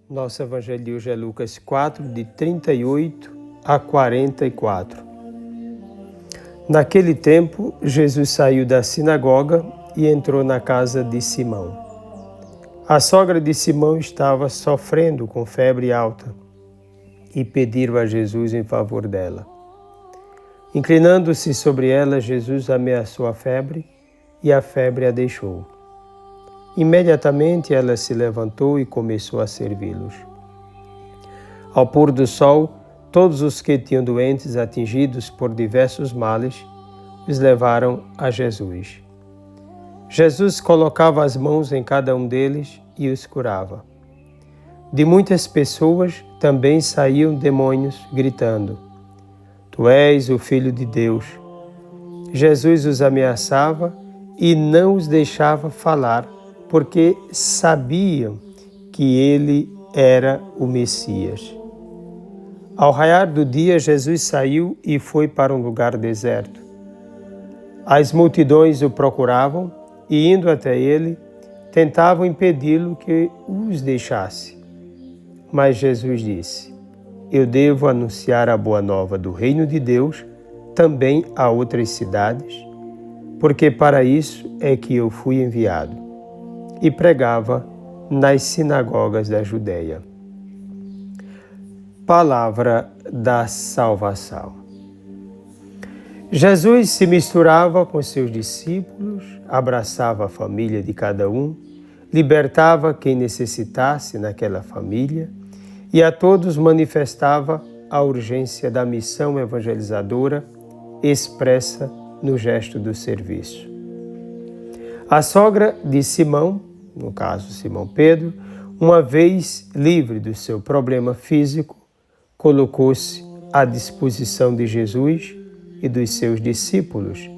Nosso evangelho de hoje é Lucas 4, de 38 a 44. Naquele tempo, Jesus saiu da sinagoga e entrou na casa de Simão. A sogra de Simão estava sofrendo com febre alta e pediram a Jesus em favor dela. Inclinando-se sobre ela, Jesus ameaçou a febre e a febre a deixou. Imediatamente ela se levantou e começou a servi-los. Ao pôr do sol, todos os que tinham doentes atingidos por diversos males os levaram a Jesus. Jesus colocava as mãos em cada um deles e os curava. De muitas pessoas também saíam demônios, gritando: Tu és o Filho de Deus. Jesus os ameaçava e não os deixava falar, porque sabiam que ele era o Messias. Ao raiar do dia, Jesus saiu e foi para um lugar deserto. As multidões o procuravam e, indo até ele, tentavam impedi-lo que os deixasse. Mas Jesus disse: Eu devo anunciar a boa nova do reino de Deus também a outras cidades, porque para isso é que eu fui enviado. E pregava nas sinagogas da Judeia. Palavra da salvação. Jesus se misturava com seus discípulos, abraçava a família de cada um, libertava quem necessitasse naquela família e a todos manifestava a urgência da missão evangelizadora expressa no gesto do serviço. A sogra de Simão, no caso Simão Pedro, uma vez livre do seu problema físico, colocou-se à disposição de Jesus e dos seus discípulos,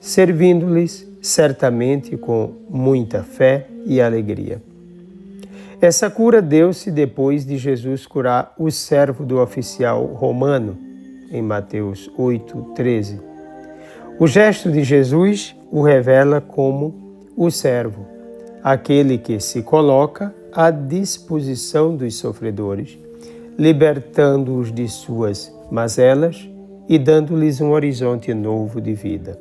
servindo-lhes certamente com muita fé e alegria. Essa cura deu-se depois de Jesus curar o servo do oficial romano, em Mateus 8:13. O gesto de Jesus o revela como o servo, aquele que se coloca à disposição dos sofredores, libertando-os de suas mazelas e dando-lhes um horizonte novo de vida.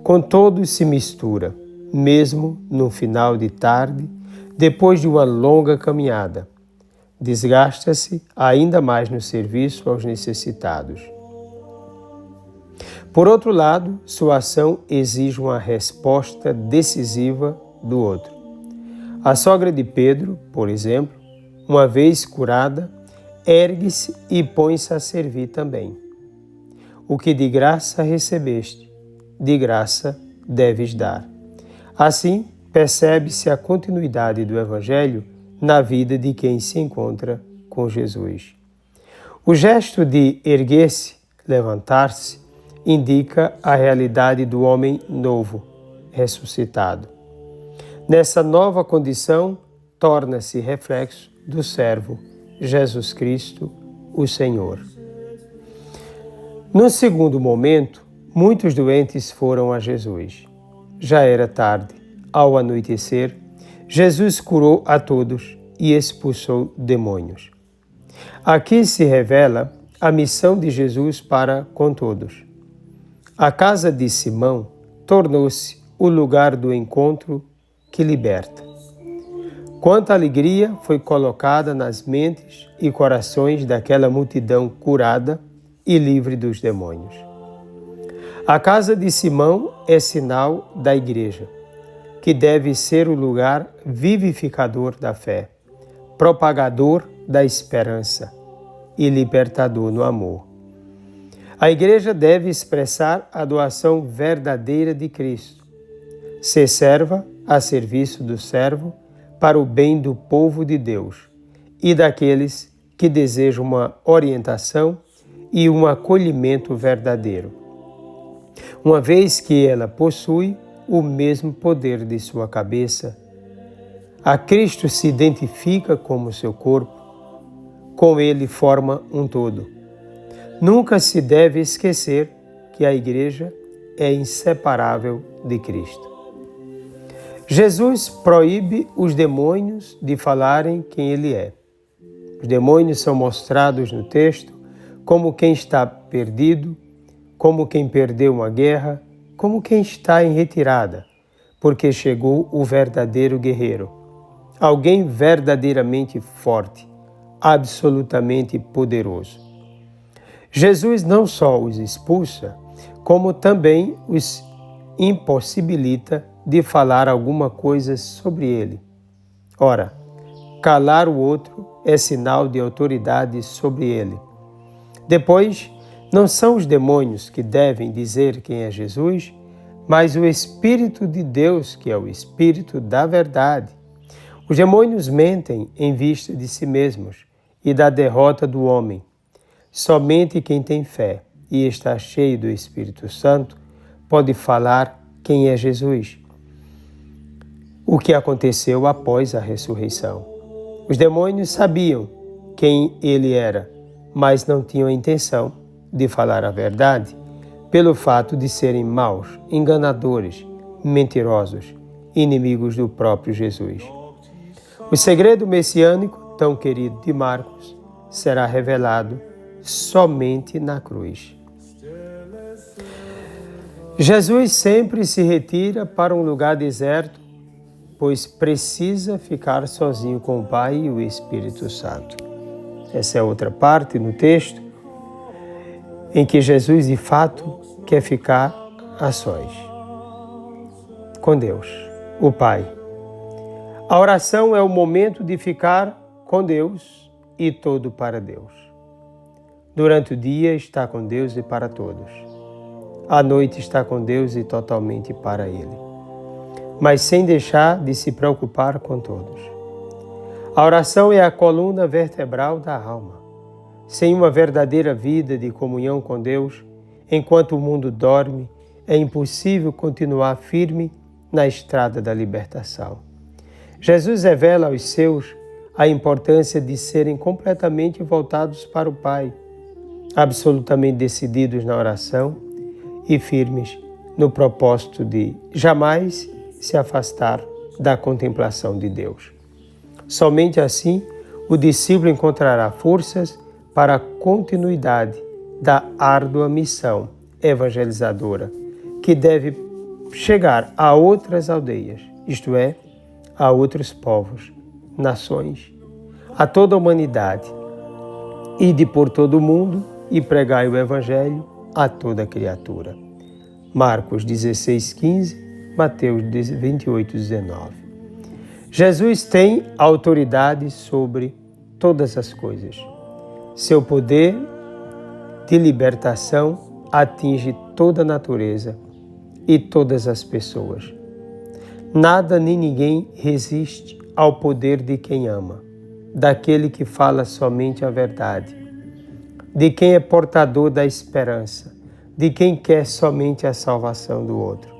Com todos se mistura, mesmo no final de tarde, depois de uma longa caminhada. Desgasta-se ainda mais no serviço aos necessitados. Por outro lado, sua ação exige uma resposta decisiva do outro. A sogra de Pedro, por exemplo, uma vez curada, ergue-se e põe-se a servir também. O que de graça recebeste, de graça deves dar. Assim, percebe-se a continuidade do Evangelho na vida de quem se encontra com Jesus. O gesto de erguer-se, levantar-se, indica a realidade do homem novo, ressuscitado. Nessa nova condição, torna-se reflexo do servo Jesus Cristo, o Senhor. No segundo momento, muitos doentes foram a Jesus. Já era tarde. Ao anoitecer, Jesus curou a todos e expulsou demônios. Aqui se revela a missão de Jesus para com todos. A casa de Simão tornou-se o lugar do encontro que liberta. Quanta alegria foi colocada nas mentes e corações daquela multidão curada e livre dos demônios. A casa de Simão é sinal da Igreja, que deve ser o lugar vivificador da fé, propagador da esperança e libertador no amor. A Igreja deve expressar a doação verdadeira de Cristo, ser serva a serviço do servo para o bem do povo de Deus e daqueles que desejam uma orientação e um acolhimento verdadeiro, uma vez que ela possui o mesmo poder de sua cabeça. A Cristo se identifica como seu corpo, com ele forma um todo. Nunca se deve esquecer que a Igreja é inseparável de Cristo. Jesus proíbe os demônios de falarem quem ele é. Os demônios são mostrados no texto como quem está perdido, como quem perdeu uma guerra, como quem está em retirada, porque chegou o verdadeiro guerreiro, alguém verdadeiramente forte, absolutamente poderoso. Jesus não só os expulsa, como também os impossibilita de falar alguma coisa sobre ele. Ora, calar o outro é sinal de autoridade sobre ele. Depois, não são os demônios que devem dizer quem é Jesus, mas o Espírito de Deus, que é o Espírito da verdade. Os demônios mentem em vista de si mesmos e da derrota do homem. Somente quem tem fé e está cheio do Espírito Santo pode falar quem é Jesus. O que aconteceu após a ressurreição. Os demônios sabiam quem ele era, mas não tinham a intenção de falar a verdade, pelo fato de serem maus, enganadores, mentirosos, inimigos do próprio Jesus. O segredo messiânico, tão querido de Marcos, será revelado somente na cruz. Jesus sempre se retira para um lugar deserto, pois precisa ficar sozinho com o Pai e o Espírito Santo. Essa é outra parte no texto em que Jesus, de fato, quer ficar a sós com Deus, o Pai. A oração é o momento de ficar com Deus e todo para Deus. Durante o dia está com Deus e para todos. À noite está com Deus e totalmente para Ele, mas sem deixar de se preocupar com todos. A oração é a coluna vertebral da alma. Sem uma verdadeira vida de comunhão com Deus, enquanto o mundo dorme, é impossível continuar firme na estrada da libertação. Jesus revela aos seus a importância de serem completamente voltados para o Pai, absolutamente decididos na oração e firmes no propósito de jamais se afastar da contemplação de Deus. Somente assim o discípulo encontrará forças para a continuidade da árdua missão evangelizadora, que deve chegar a outras aldeias, isto é, a outros povos, nações, a toda a humanidade, ide por todo o mundo e pregai o Evangelho a toda criatura. Marcos 16:15, Mateus 28:19. Jesus tem autoridade sobre todas as coisas. Seu poder de libertação atinge toda a natureza e todas as pessoas. Nada nem ninguém resiste ao poder de quem ama, daquele que fala somente a verdade, de quem é portador da esperança, de quem quer somente a salvação do outro.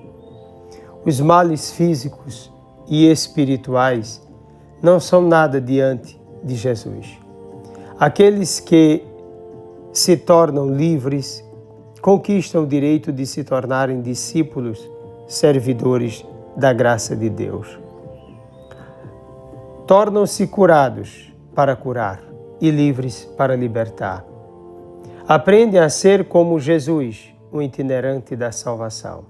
Os males físicos e espirituais não são nada diante de Jesus. Aqueles que se tornam livres conquistam o direito de se tornarem discípulos, servidores da graça de Deus. Tornam-se curados para curar e livres para libertar. Aprendem a ser como Jesus, o itinerante da salvação.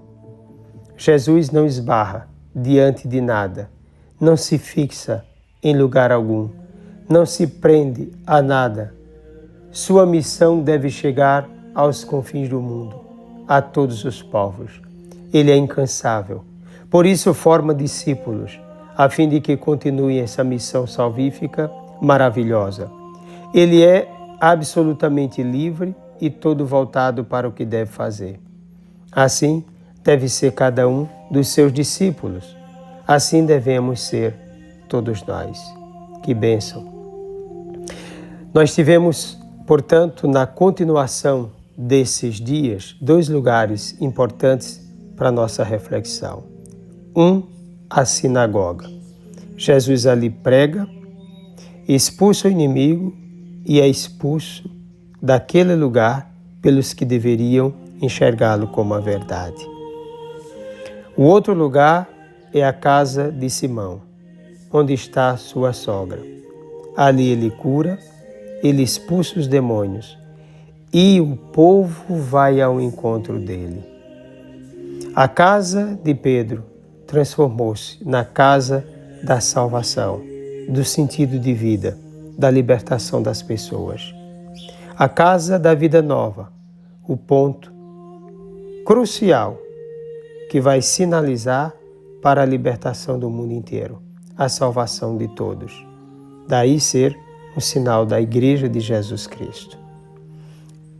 Jesus não esbarra diante de nada, não se fixa em lugar algum, não se prende a nada. Sua missão deve chegar aos confins do mundo, a todos os povos. Ele é incansável. Por isso forma discípulos, a fim de que continuem essa missão salvífica maravilhosa. Ele é absolutamente livre e todo voltado para o que deve fazer. Assim, deve ser cada um dos seus discípulos. Assim devemos ser todos nós. Que bênção! Nós tivemos, portanto, na continuação desses dias, 2 lugares importantes para a nossa reflexão. A sinagoga. Jesus ali prega, expulsa o inimigo e é expulso daquele lugar pelos que deveriam enxergá-lo como a verdade. O outro lugar é a casa de Simão, onde está sua sogra. Ali ele cura, ele expulsa os demônios e o povo vai ao encontro dele. A casa de Pedro transformou-se na casa da salvação, do sentido de vida, da libertação das pessoas. A casa da vida nova, o ponto crucial que vai sinalizar para a libertação do mundo inteiro, a salvação de todos. Daí ser um sinal da Igreja de Jesus Cristo.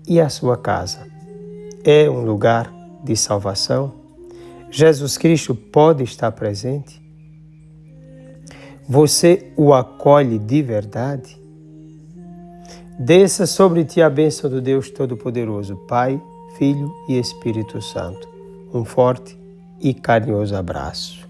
E a sua casa é um lugar de salvação? Jesus Cristo pode estar presente? Você o acolhe de verdade? Desça sobre ti a bênção do Deus Todo-Poderoso, Pai, Filho e Espírito Santo. Um forte e carinhoso abraço.